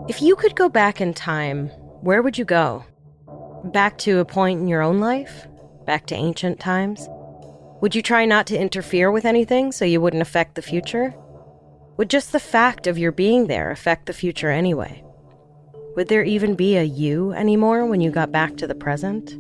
If you could go back in time, where would you go? Back to a point in your own life? Back to ancient times? Would you try not to interfere with anything so you wouldn't affect the future? Would just the fact of your being there affect the future anyway? Would there even be a you anymore when you got back to the present?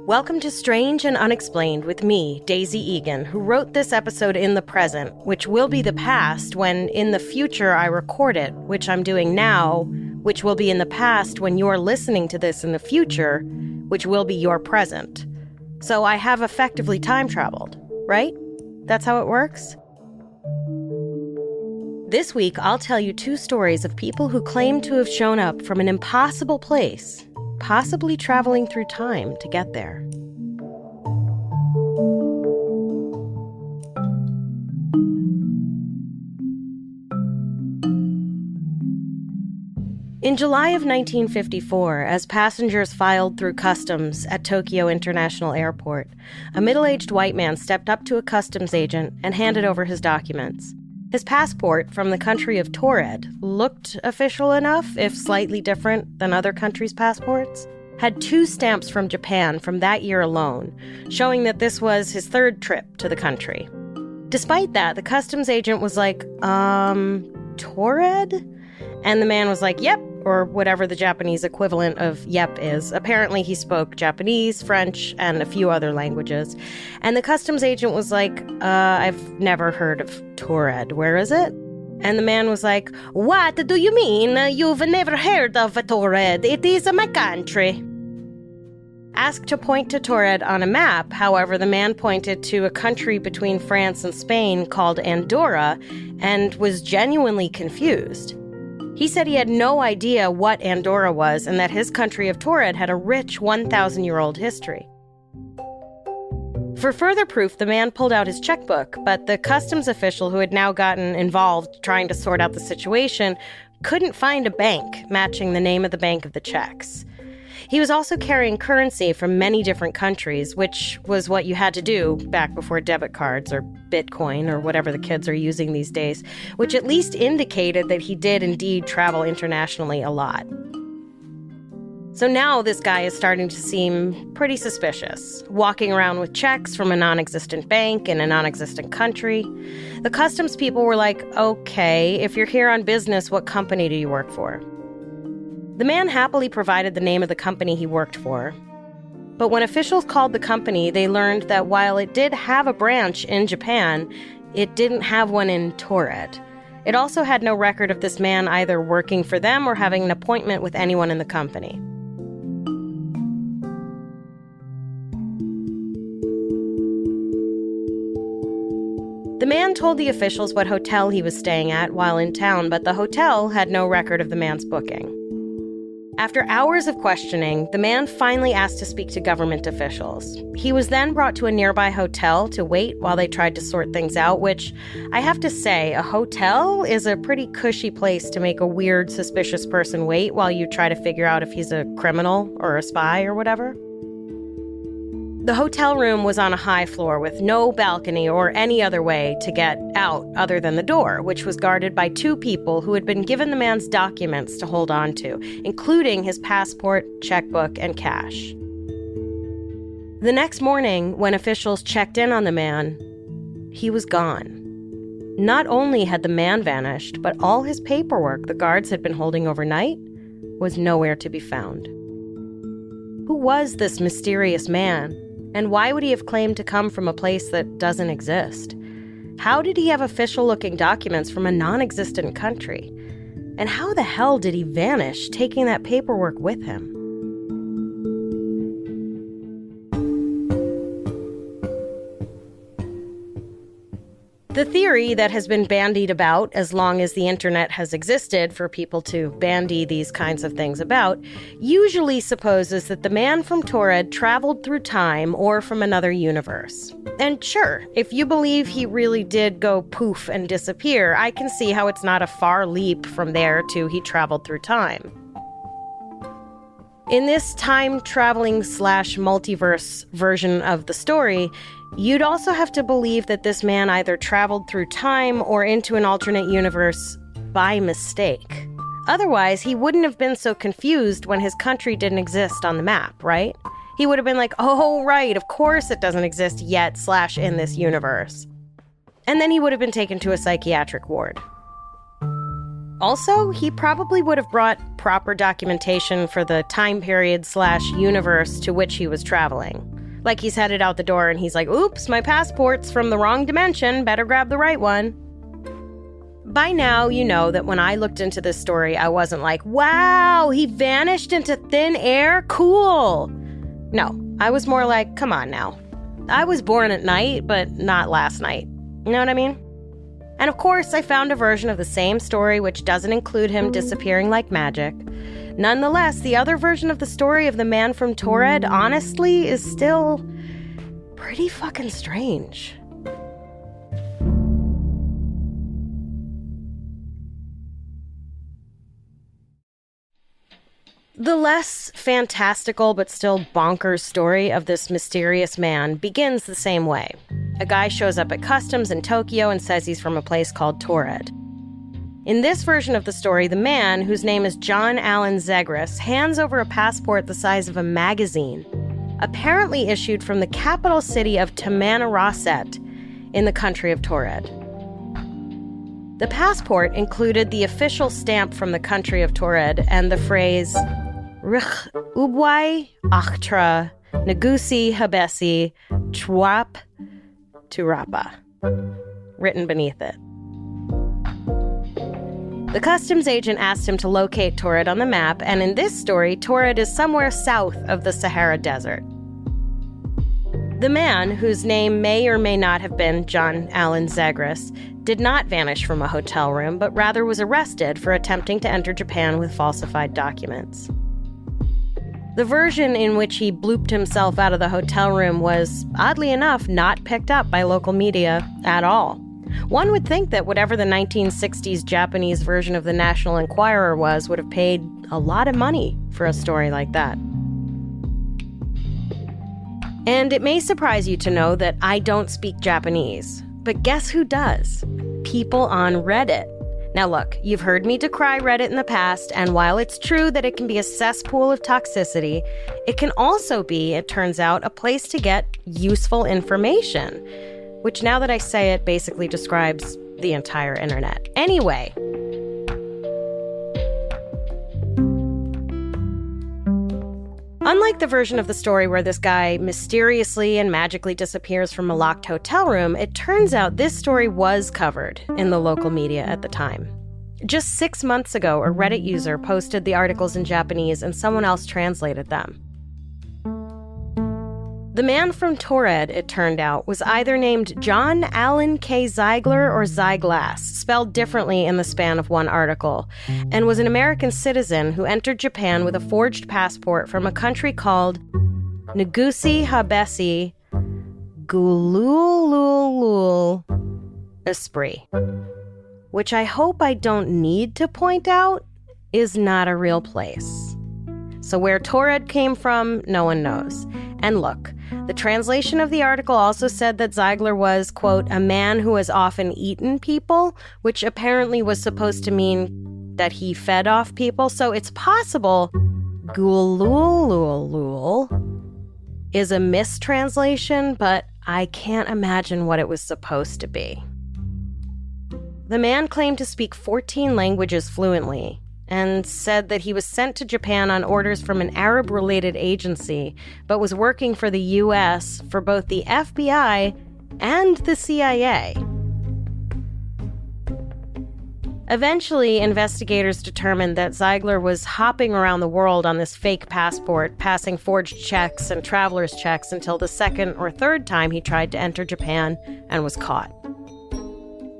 Welcome to Strange and Unexplained with me, Daisy Egan, who wrote this episode in the present, which will be the past when in the future I record it, which I'm doing now, which will be in the past when you're listening to this in the future, which will be your present. So I have effectively time traveled, right? That's how it works? This week, I'll tell you 2 stories of people who claim to have shown up from an impossible place, possibly traveling through time to get there. In July of 1954, as passengers filed through customs at Tokyo International Airport, a middle-aged white man stepped up to a customs agent and handed over his documents. His passport from the country of Taured looked official enough, if slightly different than other countries' passports, had 2 stamps from Japan from that year alone, showing that this was his 3rd trip to the country. Despite that, the customs agent was like, Taured? And the man was like, yep, or whatever the Japanese equivalent of yep is. Apparently he spoke Japanese, French, and a few other languages. And the customs agent was like, I've never heard of Taured. Where is it? And the man was like, what do you mean? You've never heard of Taured. It is my country. Asked to point to Taured on a map, however, the man pointed to a country between France and Spain called Andorra and was genuinely confused. He said he had no idea what Andorra was and that his country of Taured had a rich 1,000-year-old history. For further proof, the man pulled out his checkbook, but the customs official who had now gotten involved trying to sort out the situation couldn't find a bank matching the name of the bank of the checks. He was also carrying currency from many different countries, which was what you had to do back before debit cards or Bitcoin or whatever the kids are using these days, which at least indicated that he did indeed travel internationally a lot. So now this guy is starting to seem pretty suspicious, walking around with checks from a non-existent bank in a non-existent country. The customs people were like, okay, if you're here on business, what company do you work for? The man happily provided the name of the company he worked for. But when officials called the company, they learned that while it did have a branch in Japan, it didn't have one in Taured. It also had no record of this man either working for them or having an appointment with anyone in the company. The man told the officials what hotel he was staying at while in town, but the hotel had no record of the man's booking. After hours of questioning, the man finally asked to speak to government officials. He was then brought to a nearby hotel to wait while they tried to sort things out, which, I have to say, a hotel is a pretty cushy place to make a weird, suspicious person wait while you try to figure out if he's a criminal or a spy or whatever. The hotel room was on a high floor with no balcony or any other way to get out other than the door, which was guarded by 2 people who had been given the man's documents to hold on to, including his passport, checkbook, and cash. The next morning, when officials checked in on the man, he was gone. Not only had the man vanished, but all his paperwork the guards had been holding overnight was nowhere to be found. Who was this mysterious man? And why would he have claimed to come from a place that doesn't exist? How did he have official-looking documents from a non-existent country? And how the hell did he vanish, taking that paperwork with him? The theory that has been bandied about as long as the internet has existed for people to bandy these kinds of things about usually supposes that the man from Taured traveled through time or from another universe. And sure, if you believe he really did go poof and disappear, I can see how it's not a far leap from there to he traveled through time. In this time-traveling / multiverse version of the story, you'd also have to believe that this man either traveled through time or into an alternate universe by mistake. Otherwise, he wouldn't have been so confused when his country didn't exist on the map, right? He would have been like, oh, right, of course it doesn't exist yet / in this universe. And then he would have been taken to a psychiatric ward. Also, he probably would have brought proper documentation for the time period / universe to which he was traveling. Like he's headed out the door and he's like, oops, my passport's from the wrong dimension, better grab the right one. By now, you know that when I looked into this story, I wasn't like, wow, he vanished into thin air, cool. No, I was more like, come on now. I was born at night, but not last night. You know what I mean? And of course, I found a version of the same story which doesn't include him disappearing like magic. Nonetheless, the other version of the story of the man from Taured, honestly, is still pretty fucking strange. The less fantastical but still bonkers story of this mysterious man begins the same way. A guy shows up at customs in Tokyo and says he's from a place called Taured. In this version of the story, the man, whose name is John Allen Zegras, hands over a passport the size of a magazine, apparently issued from the capital city of Tamanrasset in the country of Taured. The passport included the official stamp from the country of Taured and the phrase Rich Ubwai Achtra Negusi Habesi Chwap Turapa, written beneath it. The customs agent asked him to locate Taured on the map, and in this story, Taured is somewhere south of the Sahara Desert. The man, whose name may or may not have been John Allen Zegras, did not vanish from a hotel room, but rather was arrested for attempting to enter Japan with falsified documents. The version in which he blooped himself out of the hotel room was, oddly enough, not picked up by local media at all. One would think that whatever the 1960s Japanese version of the National Enquirer was would have paid a lot of money for a story like that. And it may surprise you to know that I don't speak Japanese, but guess who does? People on Reddit. Now look, you've heard me decry Reddit in the past, and while it's true that it can be a cesspool of toxicity, it can also be, it turns out, a place to get useful information, which now that I say it basically describes the entire internet. Anyway, unlike the version of the story where this guy mysteriously and magically disappears from a locked hotel room, it turns out this story was covered in the local media at the time. Just 6 months ago, a Reddit user posted the articles in Japanese and someone else translated them. The man from Taured, it turned out, was either named John Allen K. Zeigler or Zeiglass, spelled differently in the span of one article, and was an American citizen who entered Japan with a forged passport from a country called Negusi Habesi Gulululul Esprit, which I hope I don't need to point out is not a real place. So where Taured came from, no one knows. And look, the translation of the article also said that Zeigler was, quote, a man who has often eaten people, which apparently was supposed to mean that he fed off people. So it's possible Gulululul is a mistranslation, but I can't imagine what it was supposed to be. The man claimed to speak 14 languages fluently, and said that he was sent to Japan on orders from an Arab-related agency, but was working for the U.S. for both the FBI and the CIA. Eventually, investigators determined that Zeigler was hopping around the world on this fake passport, passing forged checks and traveler's checks until the second or third time he tried to enter Japan and was caught.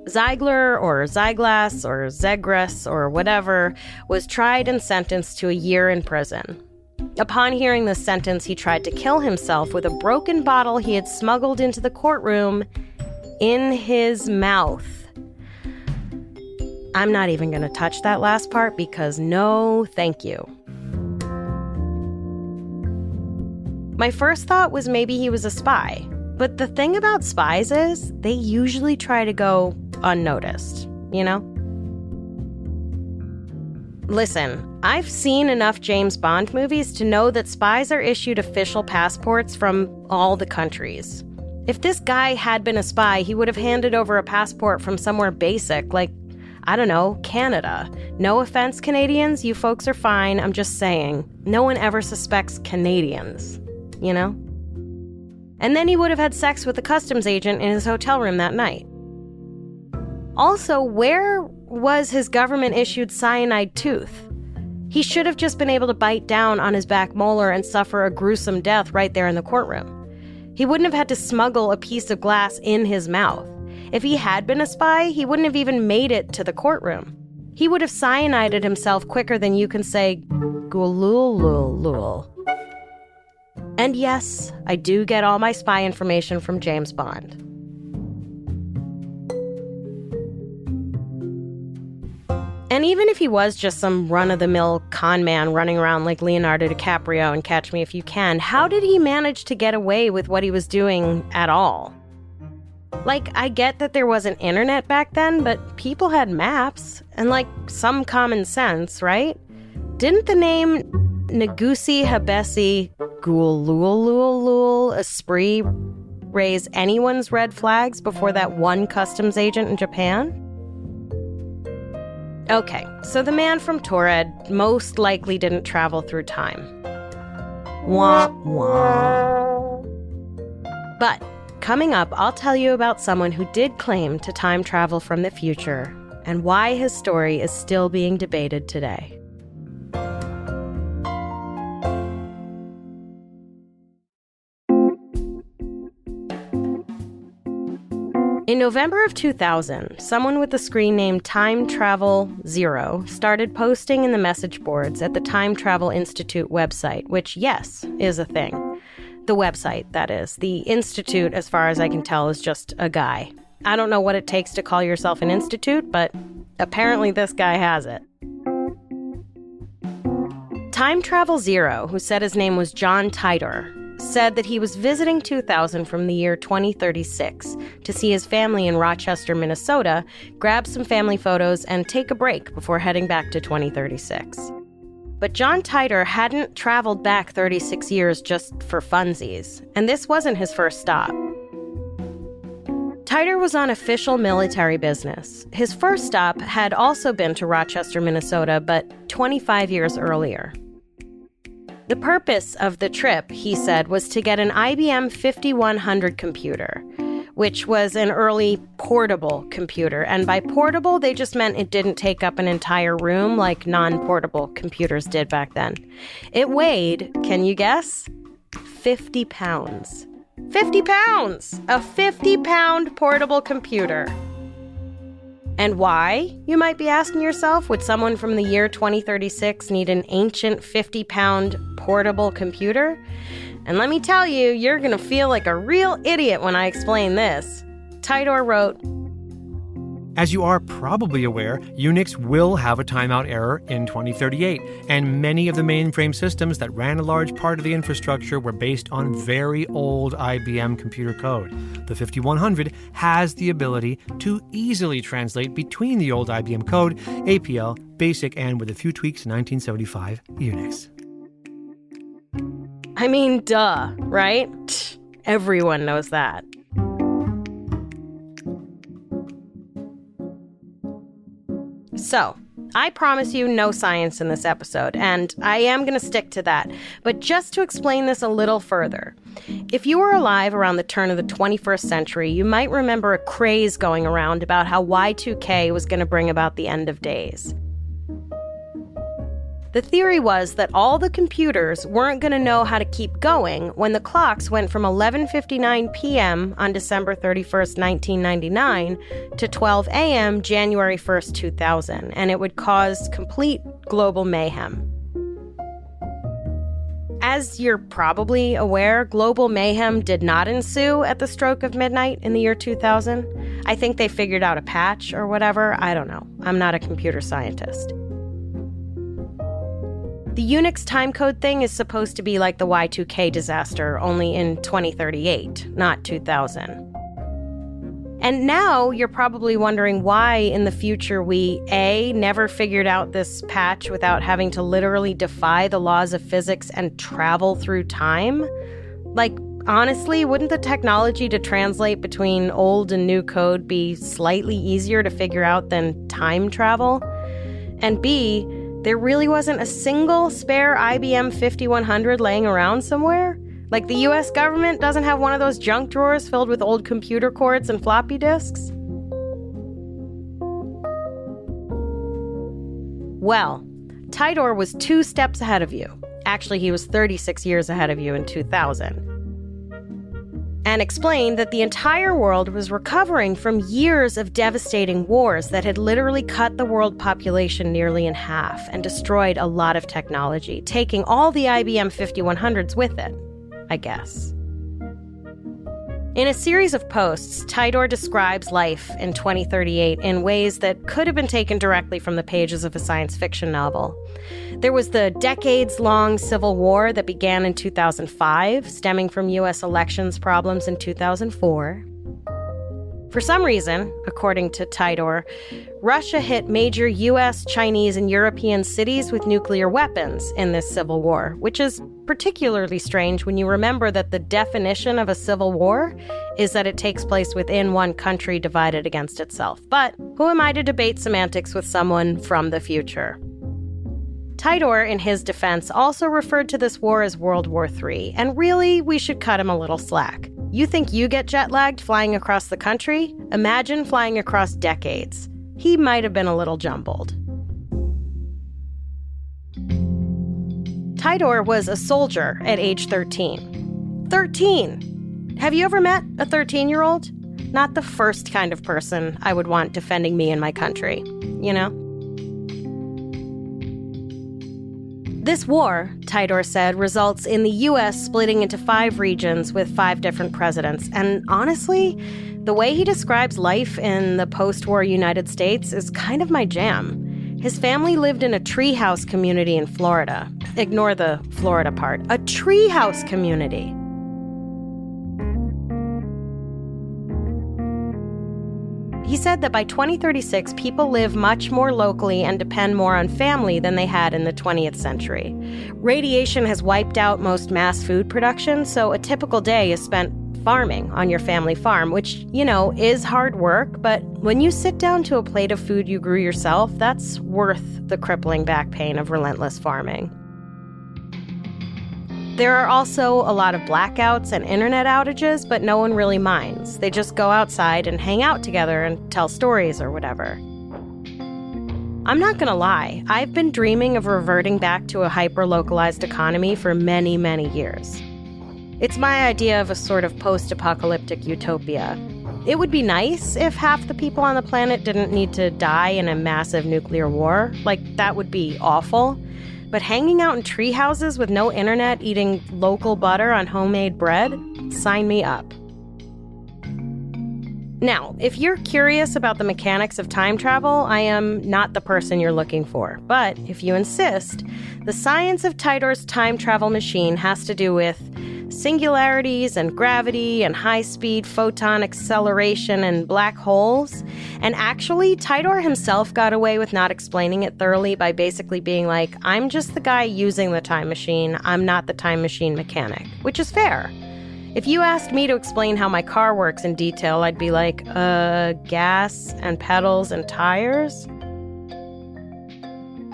Zeigler, or Zeiglass, or Zegras, or whatever, was tried and sentenced to a year in prison. Upon hearing the sentence, he tried to kill himself with a broken bottle he had smuggled into the courtroom in his mouth. I'm not even going to touch that last part because no, thank you. My first thought was maybe he was a spy. But the thing about spies is they usually try to go unnoticed, you know? Listen, I've seen enough James Bond movies to know that spies are issued official passports from all the countries. If this guy had been a spy, he would have handed over a passport from somewhere basic, like, I don't know, Canada. No offense, Canadians, you folks are fine, I'm just saying. No one ever suspects Canadians, you know? And then he would have had sex with a customs agent in his hotel room that night. Also, where was his government-issued cyanide tooth? He should have just been able to bite down on his back molar and suffer a gruesome death right there in the courtroom. He wouldn't have had to smuggle a piece of glass in his mouth. If he had been a spy, he wouldn't have even made it to the courtroom. He would have cyanided himself quicker than you can say, "Gulululul." And yes, I do get all my spy information from James Bond. And even if he was just some run-of-the-mill con man running around like Leonardo DiCaprio in Catch Me If You Can, how did he manage to get away with what he was doing at all? Like, I get that there wasn't internet back then, but people had maps and, like, some common sense, right? Didn't the name Negusi Habesi Gulululul Esprit raise anyone's red flags before that one customs agent in Japan? Okay, so the man from Taured most likely didn't travel through time. Wah, wah. But coming up, I'll tell you about someone who did claim to time travel from the future and why his story is still being debated today. In November of 2000, someone with the screen name Time Travel 0 started posting in the message boards at the Time Travel Institute website, which, yes, is a thing. The website, that is. The institute, as far as I can tell, is just a guy. I don't know what it takes to call yourself an institute, but apparently this guy has it. Time Travel 0, who said his name was John Titor, said that he was visiting 2000 from the year 2036 to see his family in Rochester, Minnesota, grab some family photos, and take a break before heading back to 2036. But John Titor hadn't traveled back 36 years just for funsies, and this wasn't his first stop. Titor was on official military business. His first stop had also been to Rochester, Minnesota, but 25 years earlier. The purpose of the trip, he said, was to get an IBM 5100 computer, which was an early portable computer. And by portable, they just meant it didn't take up an entire room like non-portable computers did back then. It weighed, can you guess? 50 pounds. 50 pounds! A 50-pound portable computer. And why, you might be asking yourself, would someone from the year 2036 need an ancient 50-pound portable computer? And let me tell you, you're going to feel like a real idiot when I explain this. Titor wrote, As you are probably aware, Unix will have a timeout error in 2038, and many of the mainframe systems that ran a large part of the infrastructure were based on very old IBM computer code. The 5100 has the ability to easily translate between the old IBM code, APL, BASIC, and with a few tweaks, 1975 Unix. I mean, duh, right? Everyone knows that. So, I promise you no science in this episode, and I am going to stick to that. But just to explain this a little further, if you were alive around the turn of the 21st century, you might remember a craze going around about how Y2K was going to bring about the end of days. The theory was that all the computers weren't going to know how to keep going when the clocks went from 11:59 p.m. on December 31st, 1999 to 12 a.m. January 1st, 2000, and it would cause complete global mayhem. As you're probably aware, global mayhem did not ensue at the stroke of midnight in the year 2000. I think they figured out a patch or whatever. I don't know. I'm not a computer scientist. The Unix timecode thing is supposed to be like the Y2K disaster, only in 2038, not 2000. And now you're probably wondering why in the future we, A, never figured out this patch without having to literally defy the laws of physics and travel through time? Like, honestly, wouldn't the technology to translate between old and new code be slightly easier to figure out than time travel? And B, there really wasn't a single spare IBM 5100 laying around somewhere? Like the US government doesn't have one of those junk drawers filled with old computer cords and floppy disks? Well, Tidor was 2 steps ahead of you. Actually, he was 36 years ahead of you in 2000. And explained that the entire world was recovering from years of devastating wars that had literally cut the world population nearly in half and destroyed a lot of technology, taking all the IBM 5100s with it, I guess. In a series of posts, Tidor describes life in 2038 in ways that could have been taken directly from the pages of a science fiction novel. There was the decades-long civil war that began in 2005, stemming from U.S. elections problems in 2004. For some reason, according to Tidor, Russia hit major U.S., Chinese, and European cities with nuclear weapons in this civil war, which is particularly strange when you remember that the definition of a civil war is that it takes place within one country divided against itself. But who am I to debate semantics with someone from the future? Tidor, in his defense, also referred to this war as World War III, and really, we should cut him a little slack. You think you get jet-lagged flying across the country? Imagine flying across decades. He might have been a little jumbled. Tidor was a soldier at age 13. 13! Have you ever met a 13-year-old? Not the first kind of person I would want defending me and my country, you know? This war, Tidor said, results in the U.S. splitting into 5 regions with 5 different presidents. And honestly, the way he describes life in the post-war United States is kind of my jam. His family lived in a treehouse community in Florida. Ignore the Florida part. A treehouse community. He said that by 2036, people live much more locally and depend more on family than they had in the 20th century. Radiation has wiped out most mass food production, so a typical day is spent farming on your family farm, which, you know, is hard work, but when you sit down to a plate of food you grew yourself, that's worth the crippling back pain of relentless farming. There are also a lot of blackouts and internet outages, but no one really minds. They just go outside and hang out together and tell stories or whatever. I'm not gonna lie, I've been dreaming of reverting back to a hyper-localized economy for many, many years. It's my idea of a sort of post-apocalyptic utopia. It would be nice if half the people on the planet didn't need to die in a massive nuclear war. Like, that would be awful. But hanging out in tree houses with no internet, eating local butter on homemade bread? Sign me up. Now, if you're curious about the mechanics of time travel, I am not the person you're looking for. But if you insist, the science of Tidor's time travel machine has to do with singularities and gravity and high-speed photon acceleration and black holes. And actually, Tidor himself got away with not explaining it thoroughly by basically being like, I'm just the guy using the time machine, I'm not the time machine mechanic, which is fair. If you asked me to explain how my car works in detail, I'd be like, gas and pedals and tires?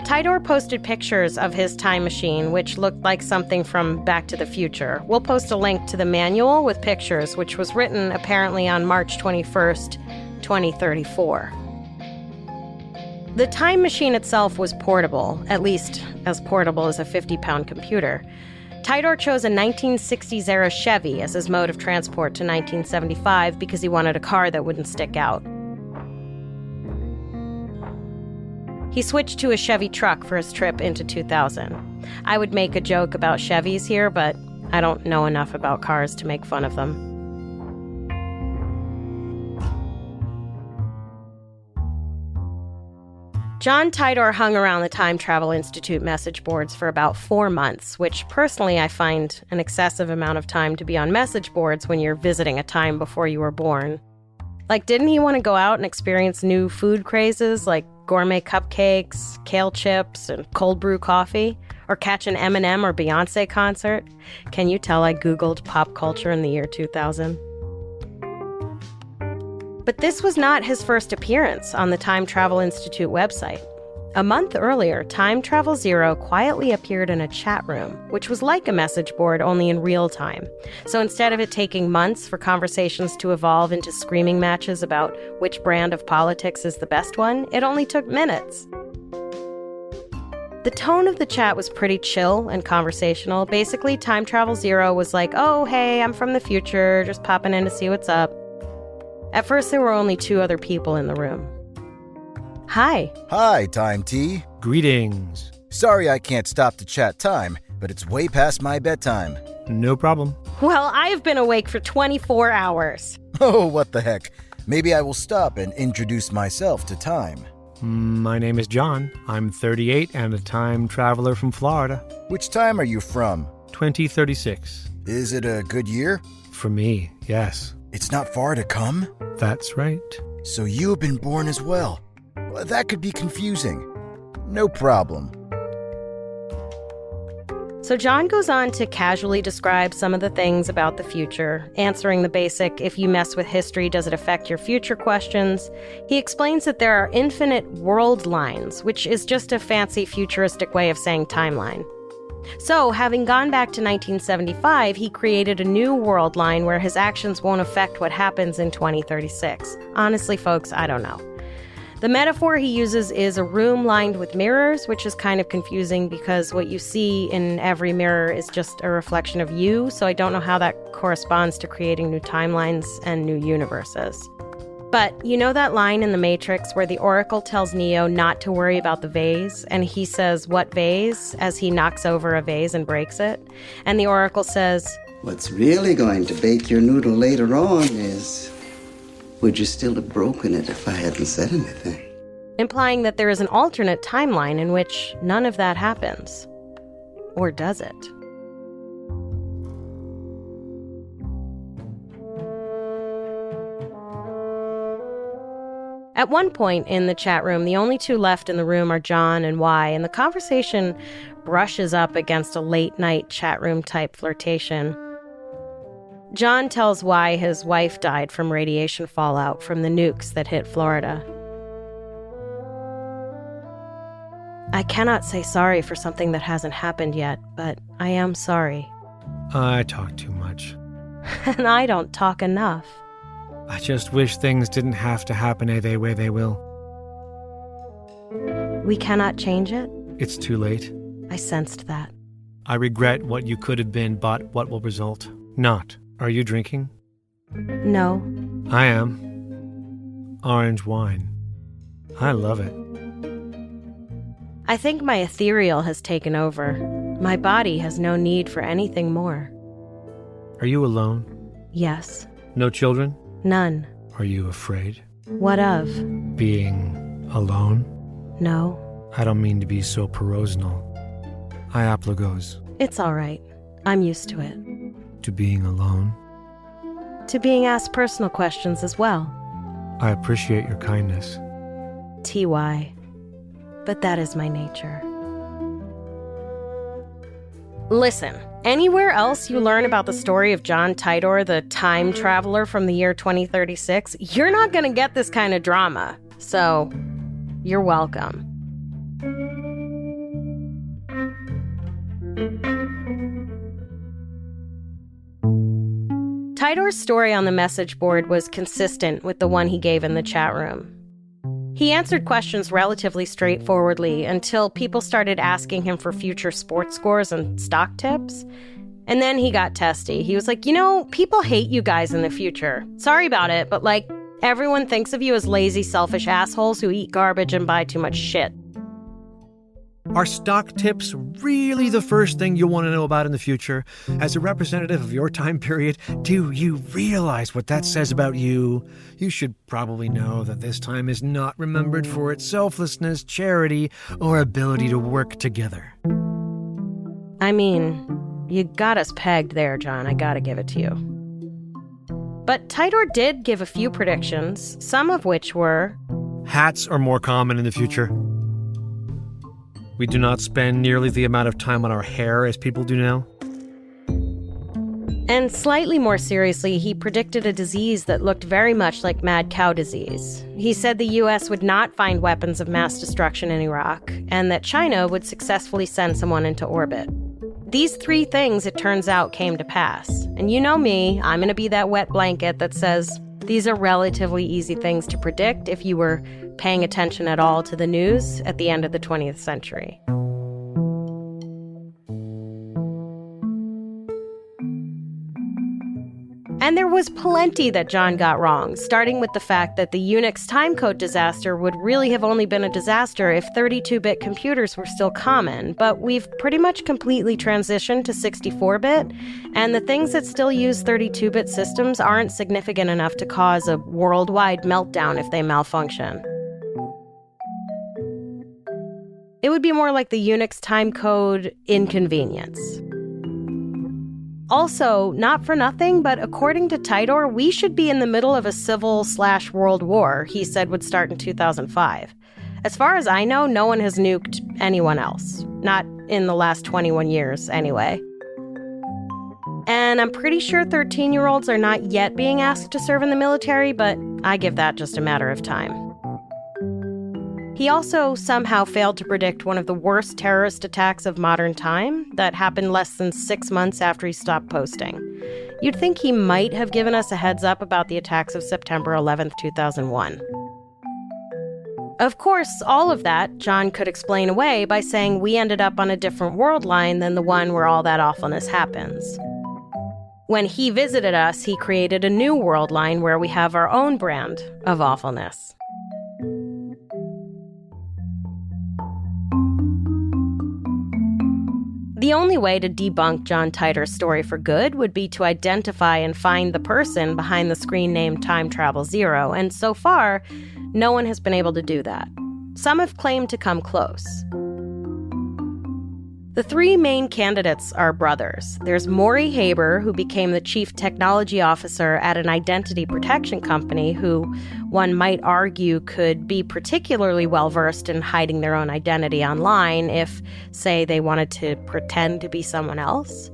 Tidor posted pictures of his time machine, which looked like something from Back to the Future. We'll post a link to the manual with pictures, which was written apparently on March 21st, 2034. The time machine itself was portable, at least as portable as a 50-pound computer. Tidor chose a 1960s-era Chevy as his mode of transport to 1975 because he wanted a car that wouldn't stick out. He switched to a Chevy truck for his trip into 2000. I would make a joke about Chevys here, but I don't know enough about cars to make fun of them. John Tidor hung around the Time Travel Institute message boards for about 4 months, which personally I find an excessive amount of time to be on message boards when you're visiting a time before you were born. Like, didn't he want to go out and experience new food crazes like gourmet cupcakes, kale chips, and cold brew coffee? Or catch an Eminem or Beyonce concert? Can you tell I Googled pop culture in the year 2000? But this was not his first appearance on the Time Travel Institute website. A month earlier, Time Travel Zero quietly appeared in a chat room, which was like a message board only in real time. So instead of it taking months for conversations to evolve into screaming matches about which brand of politics is the best one, it only took minutes. The tone of the chat was pretty chill and conversational. Basically, Time Travel Zero was like, oh, hey, I'm from the future, just popping in to see what's up. At first, there were only 2 other people in the room. Hi. Hi, Time T. Greetings. Sorry I can't stop to chat time, but it's way past my bedtime. No problem. Well, I've been awake for 24 hours. Oh, what the heck. Maybe I will stop and introduce myself to Time. My name is John. I'm 38 and a time traveler from Florida. Which time are you from? 2036. Is it a good year? For me, yes. It's not far to come? That's right. So you have been born as well. Well, that could be confusing. No problem. So John goes on to casually describe some of the things about the future, answering the basic, if you mess with history, does it affect your future questions? He explains that there are infinite world lines, which is just a fancy futuristic way of saying timeline. So, having gone back to 1975, he created a new world line where his actions won't affect what happens in 2036. Honestly, folks, I don't know. The metaphor he uses is a room lined with mirrors, which is kind of confusing because what you see in every mirror is just a reflection of you, so I don't know how that corresponds to creating new timelines and new universes. But you know that line in The Matrix where the Oracle tells Neo not to worry about the vase, and he says, "What vase?" as he knocks over a vase and breaks it? And the Oracle says, "What's really going to bake your noodle later on is, would you still have broken it if I hadn't said anything?" Implying that there is an alternate timeline in which none of that happens. Or does it? At one point in the chat room, the only 2 left in the room are John and Y, and the conversation brushes up against a late-night chat room type flirtation. John tells Y his wife died from radiation fallout from the nukes that hit Florida. I cannot say sorry for something that hasn't happened yet, but I am sorry. I talk too much. And I don't talk enough. I just wish things didn't have to happen the way they will. We cannot change it? It's too late. I sensed that. I regret what you could have been, but what will result. Not. Are you drinking? No. I am. Orange wine. I love it. I think my ethereal has taken over. My body has no need for anything more. Are you alone? Yes. No children? None. Are you afraid? What of? Being alone? No. I don't mean to be so personal. Iaplogos. It's all right. I'm used to it. To being alone? To being asked personal questions as well. I appreciate your kindness. TY. But that is my nature. Listen, anywhere else you learn about the story of John Titor, the time traveler from the year 2036, you're not going to get this kind of drama. So, you're welcome. Titor's story on the message board was consistent with the one he gave in the chat room. He answered questions relatively straightforwardly until people started asking him for future sports scores and stock tips. And then he got testy. He was like, people hate you guys in the future. Sorry about it, but everyone thinks of you as lazy, selfish assholes who eat garbage and buy too much shit. Are stock tips really the first thing you'll want to know about in the future? As a representative of your time period, do you realize what that says about you? You should probably know that this time is not remembered for its selflessness, charity, or ability to work together. I mean, you got us pegged there, John. I gotta give it to you. But Tidor did give a few predictions, some of which were... Hats are more common in the future. We do not spend nearly the amount of time on our hair as people do now. And slightly more seriously, he predicted a disease that looked very much like mad cow disease. He said the US would not find weapons of mass destruction in Iraq, and that China would successfully send someone into orbit. These three things, it turns out, came to pass. And you know me, I'm going to be that wet blanket that says these are relatively easy things to predict if you were paying attention at all to the news at the end of the 20th century. And there was plenty that John got wrong, starting with the fact that the Unix timecode disaster would really have only been a disaster if 32-bit computers were still common. But we've pretty much completely transitioned to 64-bit, and the things that still use 32-bit systems aren't significant enough to cause a worldwide meltdown if they malfunction. It would be more like the Unix timecode inconvenience. Also, not for nothing, but according to Tidor, we should be in the middle of a civil/world war he said would start in 2005. As far as I know, no one has nuked anyone else. Not in the last 21 years, anyway. And I'm pretty sure 13-year-olds are not yet being asked to serve in the military, but I give that just a matter of time. He also somehow failed to predict one of the worst terrorist attacks of modern time that happened less than 6 months after he stopped posting. You'd think he might have given us a heads up about the attacks of September 11th, 2001. Of course, all of that John could explain away by saying we ended up on a different world line than the one where all that awfulness happens. When he visited us, he created a new world line where we have our own brand of awfulness. The only way to debunk John Tidor's story for good would be to identify and find the person behind the screen name Time Travel Zero, and so far, no one has been able to do that. Some have claimed to come close. The three main candidates are brothers. There's Maury Haber, who became the chief technology officer at an identity protection company, who one might argue could be particularly well-versed in hiding their own identity online if, say, they wanted to pretend to be someone else.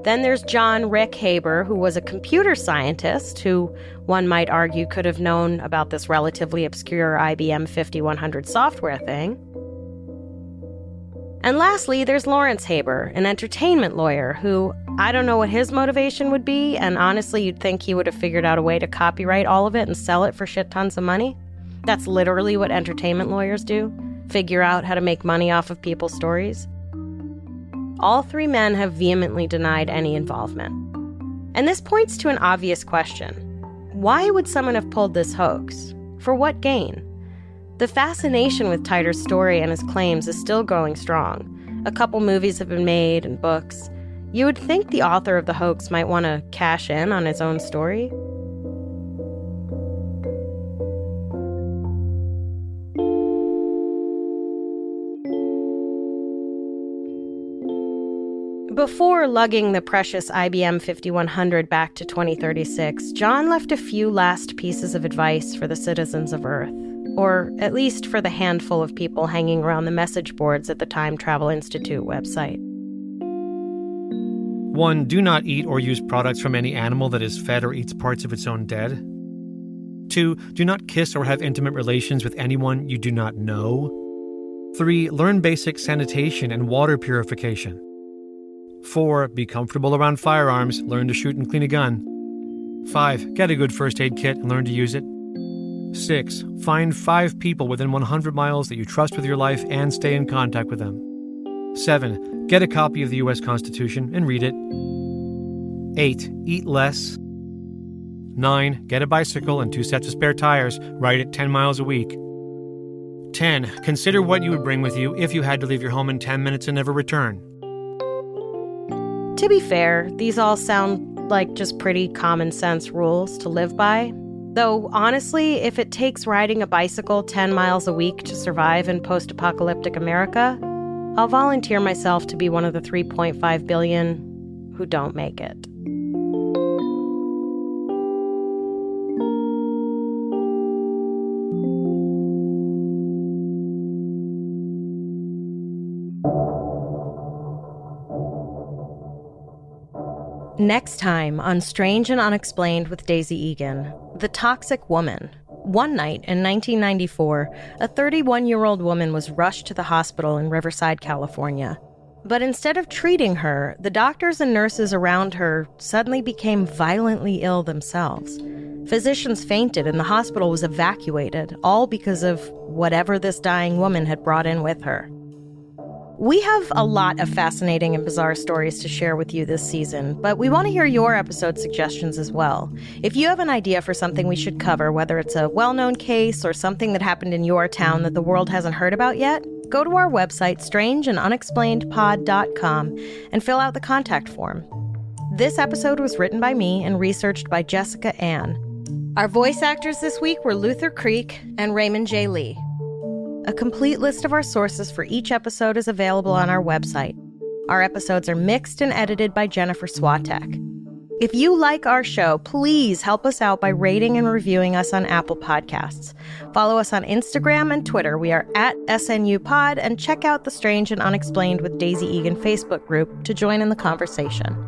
Then there's John Rick Haber, who was a computer scientist who one might argue could have known about this relatively obscure IBM 5100 software thing. And lastly, there's Lawrence Haber, an entertainment lawyer who, I don't know what his motivation would be, and honestly, you'd think he would have figured out a way to copyright all of it and sell it for shit tons of money. That's literally what entertainment lawyers do, figure out how to make money off of people's stories. All three men have vehemently denied any involvement. And this points to an obvious question. Why would someone have pulled this hoax? For what gain? The fascination with Tidor's story and his claims is still going strong. A couple movies have been made and books. You would think the author of the hoax might want to cash in on his own story. Before lugging the precious IBM 5100 back to 2036, John left a few last pieces of advice for the citizens of Earth. Or at least for the handful of people hanging around the message boards at the Time Travel Institute website. 1. Do not eat or use products from any animal that is fed or eats parts of its own dead. 2. Do not kiss or have intimate relations with anyone you do not know. 3. Learn basic sanitation and water purification. 4. Be comfortable around firearms. Learn to shoot and clean a gun. 5. Get a good first aid kit and learn to use it. 6. Find 5 people within 100 miles that you trust with your life and stay in contact with them. 7. Get a copy of the U.S. Constitution and read it. 8. Eat less. 9. Get a bicycle and 2 sets of spare tires. Ride it 10 miles a week. 10. Consider what you would bring with you if you had to leave your home in 10 minutes and never return. To be fair, these all sound like just pretty common sense rules to live by. Though, honestly, if it takes riding a bicycle 10 miles a week to survive in post-apocalyptic America, I'll volunteer myself to be one of the 3.5 billion who don't make it. Next time on Strange and Unexplained with Daisy Egan, the toxic woman. One night in 1994, a 31-year-old woman was rushed to the hospital in Riverside, California. But instead of treating her, the doctors and nurses around her suddenly became violently ill themselves. Physicians fainted and the hospital was evacuated, all because of whatever this dying woman had brought in with her. We have a lot of fascinating and bizarre stories to share with you this season, but we want to hear your episode suggestions as well. If you have an idea for something we should cover, whether it's a well-known case or something that happened in your town that the world hasn't heard about yet, go to our website, strangeandunexplainedpod.com, and fill out the contact form. This episode was written by me and researched by Jessica Ann. Our voice actors this week were Luther Creek and Raymond J. Lee. A complete list of our sources for each episode is available on our website. Our episodes are mixed and edited by Jennifer Swatek. If you like our show, please help us out by rating and reviewing us on Apple Podcasts. Follow us on Instagram and Twitter. We are at SNUPod, and check out the Strange and Unexplained with Daisy Egan Facebook group to join in the conversation.